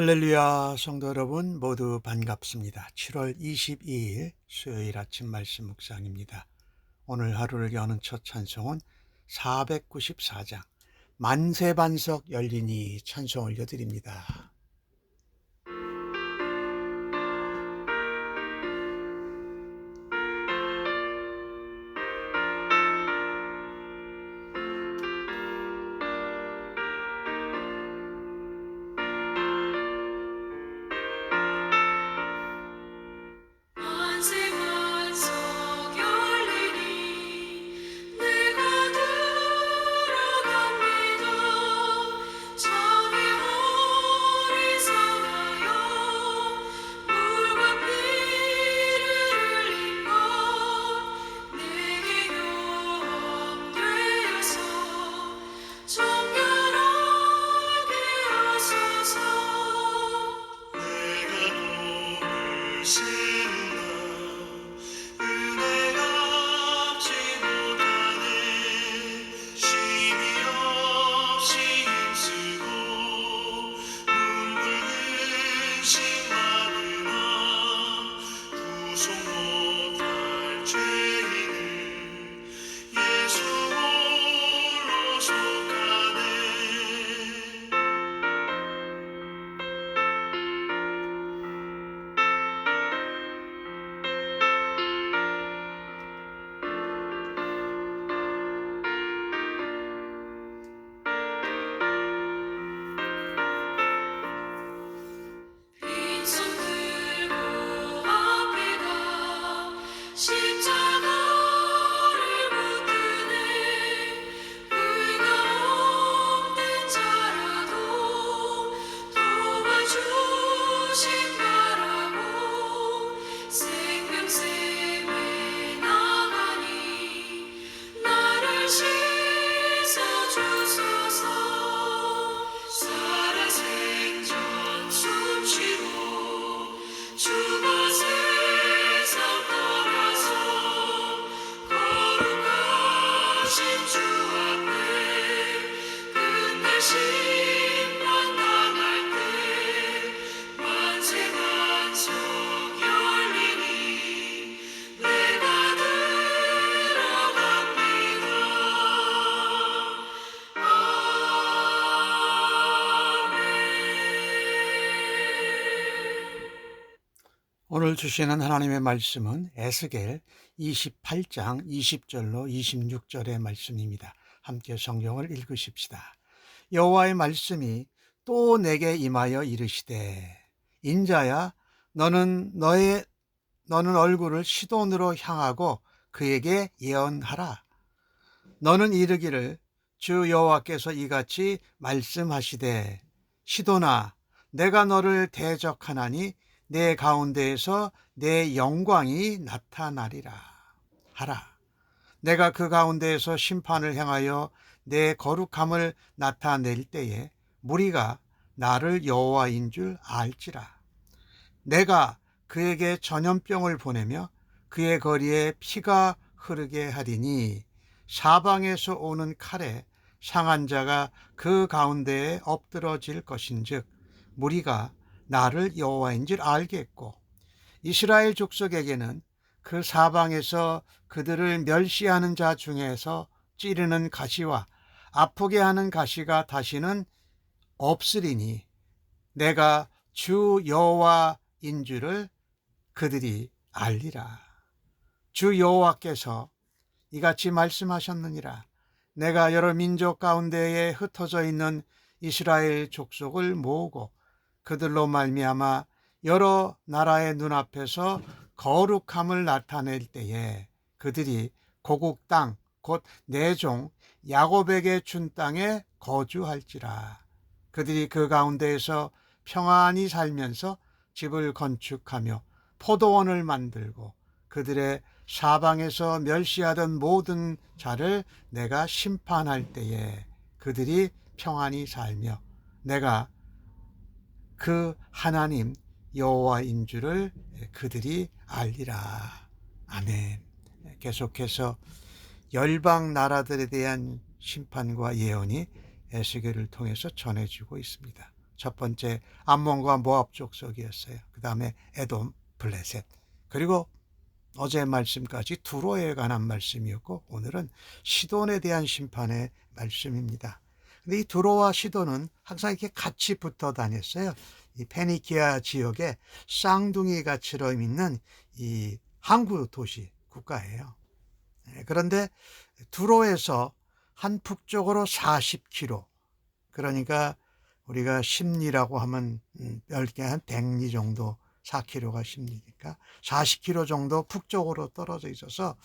할렐루야 성도 여러분 모두 반갑습니다. 7월 22일 수요일 아침 말씀 묵상입니다. 오늘 하루를 여는 첫 찬송은 494장 만세반석 열리니 찬송 올려드립니다. 만세 반석 열리니 내가 들어갑니다. 저기 어리석나요 물과 피를 흘린 것 내게 용되어서 정결하게 하소서. 내가 너를 세우나 은혜 갚지 못하네. 쉼이 없이 힘쓰고 눈부는 심 많으나 구속 못할 죄인을 예수 홀로 속하네. 빈손 들고 앞에 가 십자가를 붙드네. 의가 없는 자라도 도와주신 바라고 생명샘에 나가니 나를 씻어주소서. 살아생전 숨쉬고 죽어 세상 떠나서 거룩하신 주 앞에 끝내 심판 당할 때 만세 반석 열리니 내가 들어갑니다. 오늘 주시는 하나님의 말씀은 에스겔 28장 20절로 26절의 말씀입니다. 함께 성경을 읽으십시다. 여호와의 말씀이 또 내게 임하여 이르시되 인자야 너는 얼굴을 시돈으로 향하고 그에게 예언하라. 너는 이르기를 주 여호와께서 이같이 말씀하시되 시돈아 내가 너를 대적하나니 내 가운데에서 내 영광이 나타나리라 하라. 내가 그 가운데에서 심판을 행하여 내 거룩함을 나타낼 때에 무리가 나를 여호와인 줄 알지라. 내가 그에게 전염병을 보내며 그의 거리에 피가 흐르게 하리니 사방에서 오는 칼에 상한 자가 그 가운데에 엎드러질 것인즉 무리가 나를 여호와인 줄 알겠고 이스라엘 족속에게는 그 사방에서 그들을 멸시하는 자 중에서 찌르는 가시와 아프게 하는 가시가 다시는 없으리니 내가 주 여호와인 줄을 그들이 알리라. 주 여호와께서 이같이 말씀하셨느니라. 내가 여러 민족 가운데에 흩어져 있는 이스라엘 족속을 모으고 그들로 말미암아 여러 나라의 눈앞에서 거룩함을 나타낼 때에 그들이 고국 땅 곧 내 종 야곱에게 준 땅에 거주할지라. 그들이 그 가운데에서 평안히 살면서 집을 건축하며 포도원을 만들고 그들의 사방에서 멸시하던 모든 자를 내가 심판할 때에 그들이 평안히 살며 내가 그 하나님 여호와인 줄을 그들이 알리라. 아멘. 계속해서 열방 나라들에 대한 심판과 예언이 에스겔을 통해서 전해지고 있습니다. 첫 번째 암몬과 모압 족속이었어요. 그 다음에 에돔, 블레셋, 그리고 어제 말씀까지 두로에 관한 말씀이었고 오늘은 시돈에 대한 심판의 말씀입니다. 근데 이 두로와 시돈은 항상 이렇게 같이 붙어 다녔어요. 이 페니키아 지역에 쌍둥이 가처럼 있는 이 항구 도시 국가예요. 그런데 두로에서 한 북쪽으로 40km, 그러니까 우리가 심리라고 하면 10개 한 100리 정도, 4km가 심리니까 40km 정도 북쪽으로 떨어져 있어서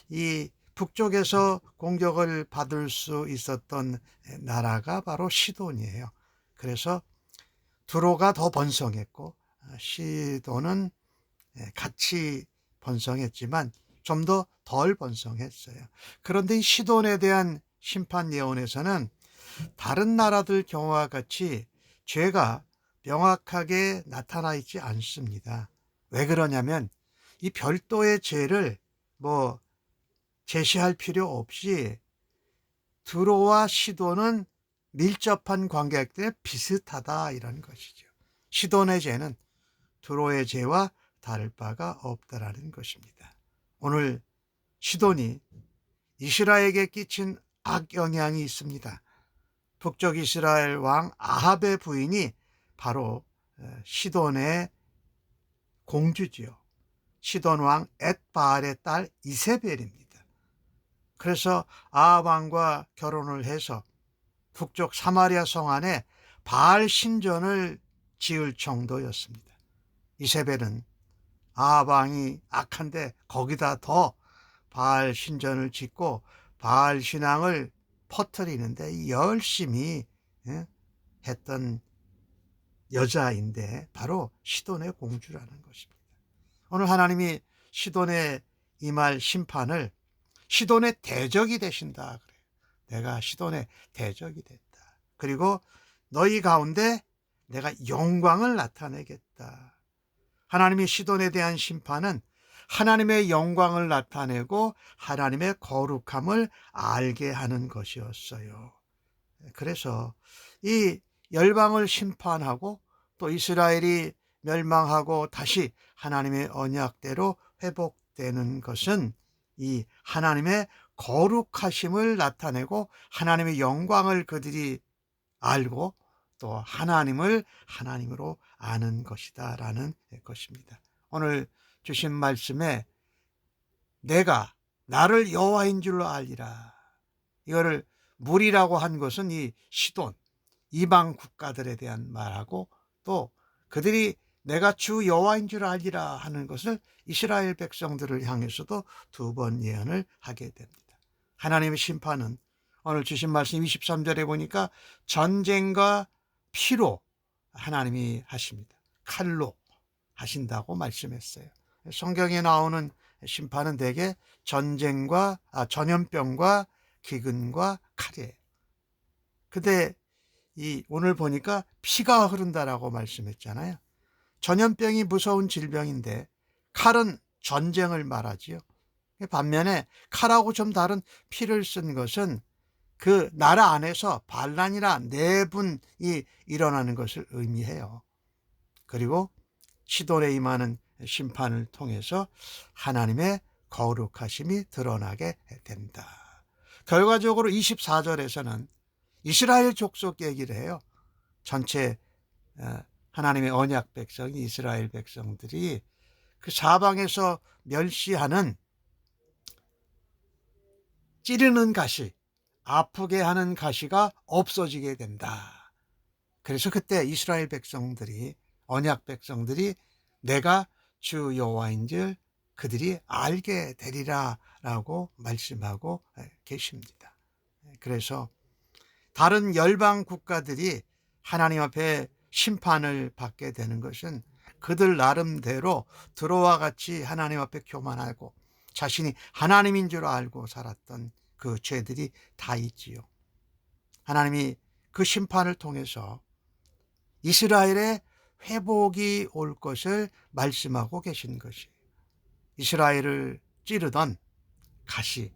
이 북쪽에서 공격을 받을 수 있었던 나라가 바로 시돈이에요. 그래서 두로가 더 번성했고 시돈은 같이 번성했지만 좀 더 덜 번성했어요. 그런데 이 시돈에 대한 심판 예언에서는 다른 나라들 경우와 같이 죄가 명확하게 나타나 있지 않습니다. 왜 그러냐면 이 별도의 죄를 뭐 제시할 필요 없이 두로와 시돈은 밀접한 관계이기 때문에 비슷하다, 이런 것이죠. 시돈의 죄는 두로의 죄와 다를 바가 없다라는 것입니다. 오늘 시돈이 이스라엘에게 끼친 악영향이 있습니다. 북쪽 이스라엘 왕 아합의 부인이 바로 시돈의 공주지요. 시돈 왕 엣바알의 딸 이세벨입니다. 그래서 아합 왕과 결혼을 해서 북쪽 사마리아 성 안에 바알 신전을 지을 정도였습니다. 이세벨은 아합 왕이 악한데 거기다 더 바알 신전을 짓고 바알 신앙을 퍼뜨리는데 열심히 했던 여자인데 바로 시돈의 공주라는 것입니다. 오늘 하나님이 시돈에 임할 심판을 시돈의 대적이 되신다 그래요. 내가 시돈의 대적이 됐다. 그리고 너희 가운데 내가 영광을 나타내겠다. 하나님이 시돈에 대한 심판은 하나님의 영광을 나타내고 하나님의 거룩함을 알게 하는 것이었어요. 그래서 이 열방을 심판하고 또 이스라엘이 멸망하고 다시 하나님의 언약대로 회복되는 것은 이 하나님의 거룩하심을 나타내고 하나님의 영광을 그들이 알고 또 하나님을 하나님으로 아는 것이다라는 것입니다. 오늘 주신 말씀에 내가 나를 여호와인 줄로 알리라, 이거를 물이라고 한 것은 이 시돈 이방 국가들에 대한 말하고 또 그들이 내가 주 여호와인 줄 알리라 하는 것을 이스라엘 백성들을 향해서도 두 번 예언을 하게 됩니다. 하나님의 심판은 오늘 주신 말씀 23절에 보니까 전쟁과 피로 하나님이 하십니다. 칼로 하신다고 말씀했어요. 성경에 나오는 심판은 대개 전염병과 기근과 칼이에요. 근데 오늘 보니까 피가 흐른다라고 말씀했잖아요. 전염병이 무서운 질병인데 칼은 전쟁을 말하지요. 반면에 칼하고 좀 다른 피를 쓴 것은 그 나라 안에서 반란이나 내분이 일어나는 것을 의미해요. 그리고 시돈에 임하는 심판을 통해서 하나님의 거룩하심이 드러나게 된다. 결과적으로 24절에서는 이스라엘 족속 얘기를 해요. 전체 하나님의 언약 백성 이스라엘 백성들이 그 사방에서 멸시하는 찌르는 가시, 아프게 하는 가시가 없어지게 된다. 그래서 그때 이스라엘 백성들이, 언약 백성들이 내가 주 여호와인 줄 그들이 알게 되리라 라고 말씀하고 계십니다. 그래서 다른 열방 국가들이 하나님 앞에 심판을 받게 되는 것은 그들 나름대로 두로와 같이 하나님 앞에 교만하고 자신이 하나님인 줄 알고 살았던 그 죄들이 다 있지요. 하나님이 그 심판을 통해서 이스라엘의 회복이 올 것을 말씀하고 계신 것이에요. 이스라엘을 찌르던 가시,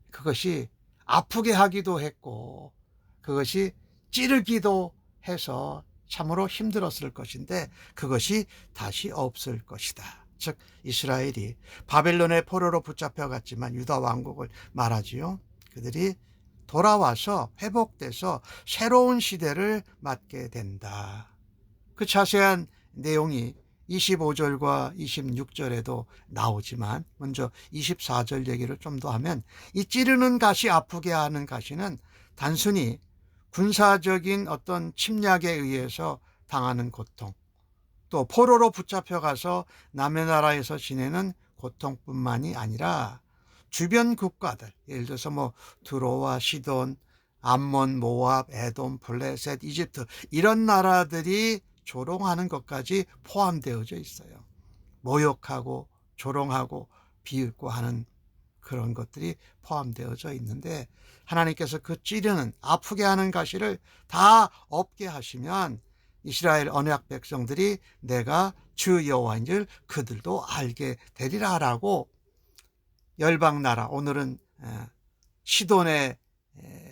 그것이 아프게 하기도 했고 그것이 찌르기도 해서 참으로 힘들었을 것인데 그것이 다시 없을 것이다. 즉 이스라엘이 바벨론의 포로로 붙잡혀갔지만 유다 왕국을 말하지요. 그들이 돌아와서 회복돼서 새로운 시대를 맞게 된다. 그 자세한 내용이 25절과 26절에도 나오지만 먼저 24절 얘기를 좀 더 하면 이 찌르는 가시 아프게 하는 가시는 단순히 군사적인 어떤 침략에 의해서 당하는 고통, 또 포로로 붙잡혀가서 남의 나라에서 지내는 고통뿐만이 아니라 주변 국가들, 예를 들어서 뭐 드로와 시돈, 암몬, 모압, 에돔, 블레셋, 이집트 이런 나라들이 조롱하는 것까지 포함되어져 있어요. 모욕하고 조롱하고 비웃고 하는 그런 것들이 포함되어져 있는데 하나님께서 그 찌르는 아프게 하는 가시를 다 없게 하시면 이스라엘 언약 백성들이 내가 주 여호와인 줄 그들도 알게 되리라라고 열방 나라, 오늘은 시돈의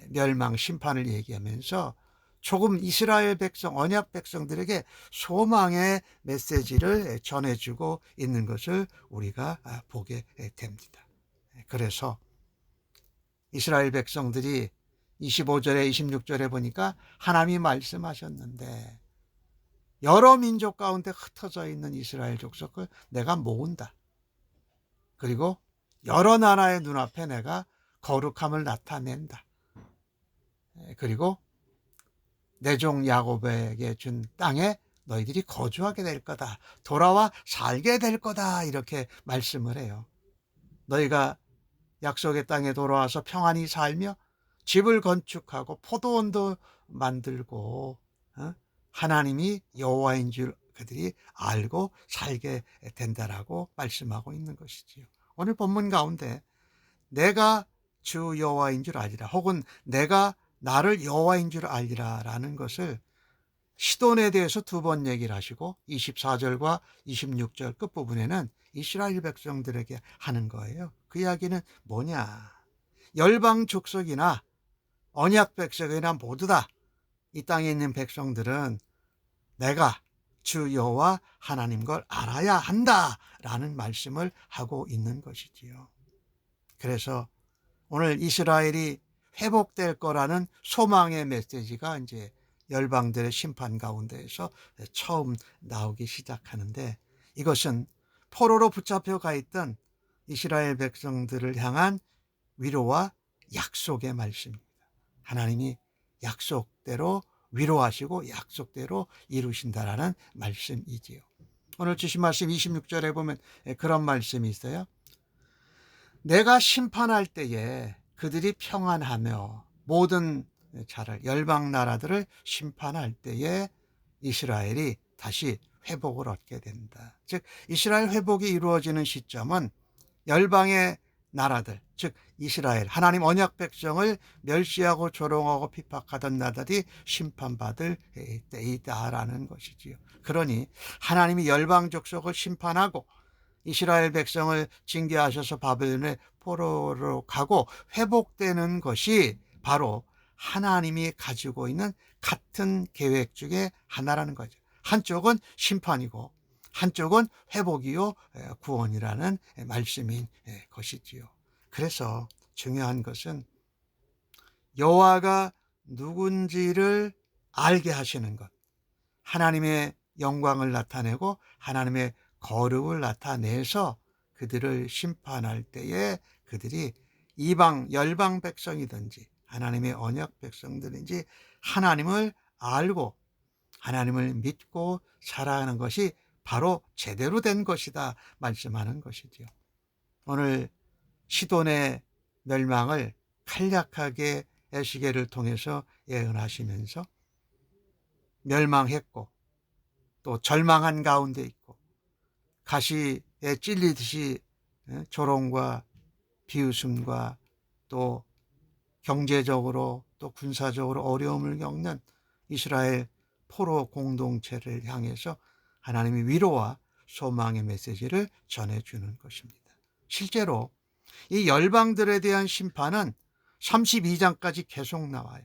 멸망 심판을 얘기하면서 조금 이스라엘 백성, 언약 백성들에게 소망의 메시지를 전해주고 있는 것을 우리가 보게 됩니다. 그래서 이스라엘 백성들이 25절에 26절에 보니까 하나님이 말씀하셨는데 여러 민족 가운데 흩어져 있는 이스라엘 족속을 내가 모은다. 그리고 여러 나라의 눈앞에 내가 거룩함을 나타낸다. 그리고 내 종 야곱에게 준 땅에 너희들이 거주하게 될 거다. 돌아와 살게 될 거다. 이렇게 말씀을 해요. 너희가 약속의 땅에 돌아와서 평안히 살며 집을 건축하고 포도원도 만들고 하나님이 여호와인 줄 그들이 알고 살게 된다라고 말씀하고 있는 것이지요. 오늘 본문 가운데 내가 주 여호와인 줄 알리라 혹은 내가 나를 여호와인 줄 알리라라는 것을 시돈에 대해서 두 번 얘기를 하시고 24절과 26절 끝부분에는 이스라엘 백성들에게 하는 거예요. 그 이야기는 뭐냐? 열방 족속이나 언약 백성이나 모두 다 이 땅에 있는 백성들은 내가 주 여호와 하나님 걸 알아야 한다라는 말씀을 하고 있는 것이지요. 그래서 오늘 이스라엘이 회복될 거라는 소망의 메시지가 이제 열방들의 심판 가운데에서 처음 나오기 시작하는데 이것은 포로로 붙잡혀 가 있던 이스라엘 백성들을 향한 위로와 약속의 말씀입니다. 하나님이 약속대로 위로하시고 약속대로 이루신다라는 말씀이지요. 오늘 주신 말씀 26절에 보면 그런 말씀이 있어요. 내가 심판할 때에 그들이 평안하며 모든 자를 열방 나라들을 심판할 때에 이스라엘이 다시 회복을 얻게 된다. 즉 이스라엘 회복이 이루어지는 시점은 열방의 나라들, 즉 이스라엘 하나님 언약 백성을 멸시하고 조롱하고 핍박하던 나라들이 심판받을 때이다라는 것이지요. 그러니 하나님이 열방 족속을 심판하고 이스라엘 백성을 징계하셔서 바벨론의 포로로 가고 회복되는 것이 바로 하나님이 가지고 있는 같은 계획 중에 하나라는 거죠. 한쪽은 심판이고 한쪽은 회복이요 구원이라는 말씀인 것이지요. 그래서 중요한 것은 여호와가 누군지를 알게 하시는 것, 하나님의 영광을 나타내고 하나님의 거룩을 나타내서 그들을 심판할 때에 그들이 이방 열방 백성이든지 하나님의 언약 백성들인지 하나님을 알고 하나님을 믿고 살아가는 것이 바로 제대로 된 것이다 말씀하는 것이죠. 오늘 시돈의 멸망을 간략하게 에스겔을 통해서 예언하시면서 멸망했고 또 절망한 가운데 있고 가시에 찔리듯이 조롱과 비웃음과 또 경제적으로 또 군사적으로 어려움을 겪는 이스라엘 포로 공동체를 향해서 하나님의 위로와 소망의 메시지를 전해주는 것입니다. 실제로 이 열방들에 대한 심판은 32장까지 계속 나와요.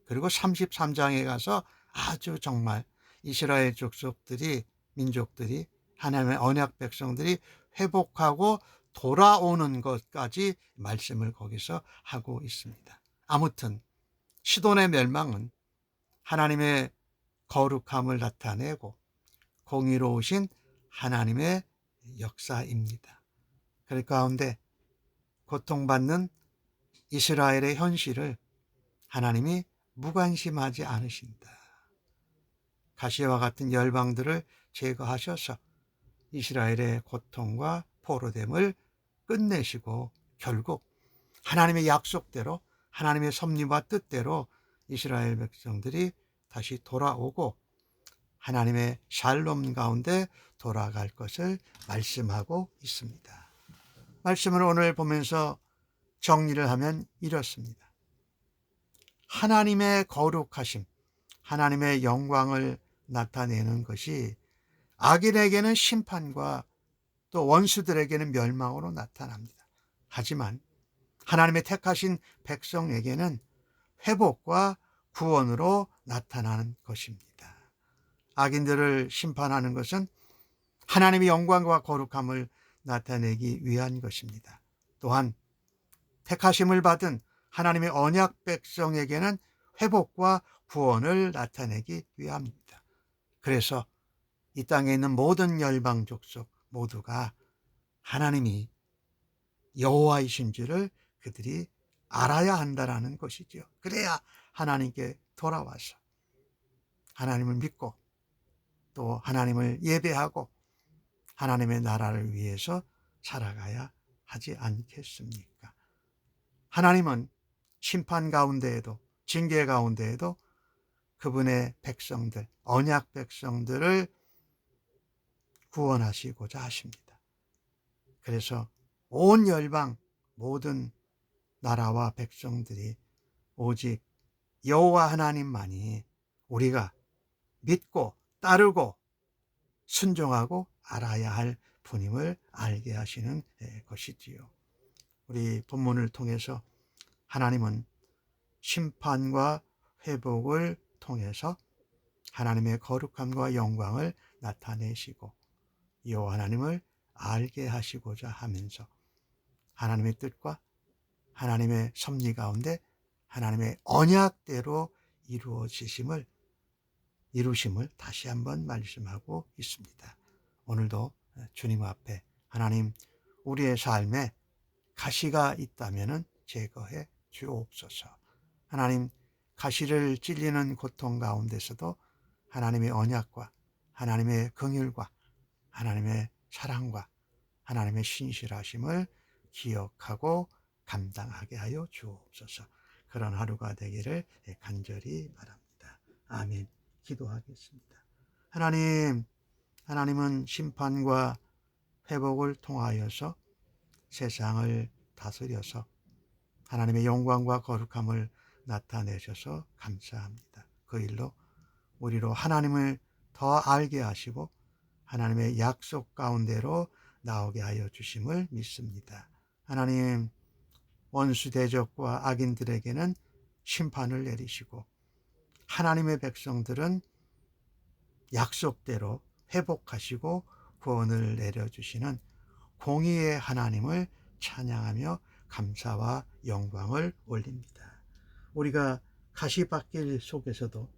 그리고 33장에 가서 아주 정말 이스라엘 족속들이, 민족들이, 하나님의 언약 백성들이 회복하고 돌아오는 것까지 말씀을 거기서 하고 있습니다. 아무튼 시돈의 멸망은 하나님의 거룩함을 나타내고 공의로우신 하나님의 역사입니다. 그 가운데 고통받는 이스라엘의 현실을 하나님이 무관심하지 않으신다. 가시와 같은 열방들을 제거하셔서 이스라엘의 고통과 포로됨을 끝내시고 결국 하나님의 약속대로, 하나님의 섭리와 뜻대로 이스라엘 백성들이 다시 돌아오고 하나님의 샬롬 가운데 돌아갈 것을 말씀하고 있습니다. 말씀을 오늘 보면서 정리를 하면 이렇습니다. 하나님의 거룩하심, 하나님의 영광을 나타내는 것이 악인에게는 심판과 또 원수들에게는 멸망으로 나타납니다. 하지만 하나님의 택하신 백성에게는 회복과 구원으로 나타나는 것입니다. 악인들을 심판하는 것은 하나님의 영광과 거룩함을 나타내기 위한 것입니다. 또한 택하심을 받은 하나님의 언약 백성에게는 회복과 구원을 나타내기 위함입니다. 그래서 이 땅에 있는 모든 열방 족속 모두가 하나님이 여호와이신 줄을 그들이 알아야 한다라는 것이죠. 그래야 하나님께 돌아와서 하나님을 믿고 또 하나님을 예배하고 하나님의 나라를 위해서 살아가야 하지 않겠습니까? 하나님은 심판 가운데에도, 징계 가운데에도 그분의 백성들, 언약 백성들을 구원하시고자 하십니다. 그래서 온 열방 모든 나라와 백성들이 오직 여호와 하나님만이 우리가 믿고 따르고 순종하고 알아야 할 분임을 알게 하시는 것이지요. 우리 본문을 통해서 하나님은 심판과 회복을 통해서 하나님의 거룩함과 영광을 나타내시고 여호와 하나님을 알게 하시고자 하면서 하나님의 뜻과 하나님의 섭리 가운데 하나님의 언약대로 이루심을 다시 한번 말씀하고 있습니다. 오늘도 주님 앞에 하나님, 우리의 삶에 가시가 있다면 제거해 주옵소서. 하나님, 가시를 찔리는 고통 가운데서도 하나님의 언약과 하나님의 긍휼과 하나님의 사랑과 하나님의 신실하심을 기억하고 감당하게 하여 주옵소서. 그런 하루가 되기를 간절히 바랍니다. 아멘. 기도하겠습니다. 하나님은 심판과 회복을 통하여서 세상을 다스려서 하나님의 영광과 거룩함을 나타내셔서 감사합니다. 그 일로 우리로 하나님을 더 알게 하시고 하나님의 약속 가운데로 나오게 하여 주심을 믿습니다. 하나님, 원수 대적과 악인들에게는 심판을 내리시고 하나님의 백성들은 약속대로 회복하시고 구원을 내려주시는 공의의 하나님을 찬양하며 감사와 영광을 올립니다. 우리가 가시밭길 속에서도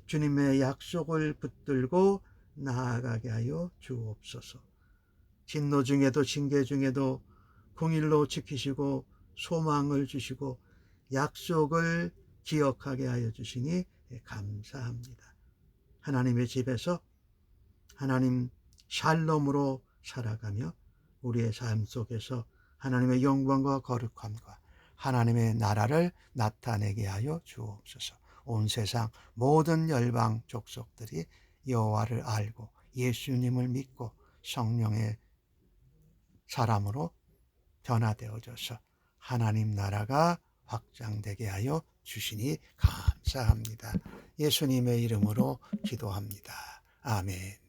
주님의 약속을 붙들고 나아가게 하여 주옵소서. 진노 중에도 징계 중에도 공의로 지키시고 소망을 주시고 약속을 기억하게 하여 주시니 감사합니다. 하나님의 집에서 하나님 샬롬으로 살아가며 우리의 삶 속에서 하나님의 영광과 거룩함과 하나님의 나라를 나타내게 하여 주옵소서. 온 세상 모든 열방 족속들이 여호와를 알고 예수님을 믿고 성령의 사람으로 변화되어져서 하나님 나라가 확장되게 하여 주시니 감사합니다. 예수님의 이름으로 기도합니다. 아멘.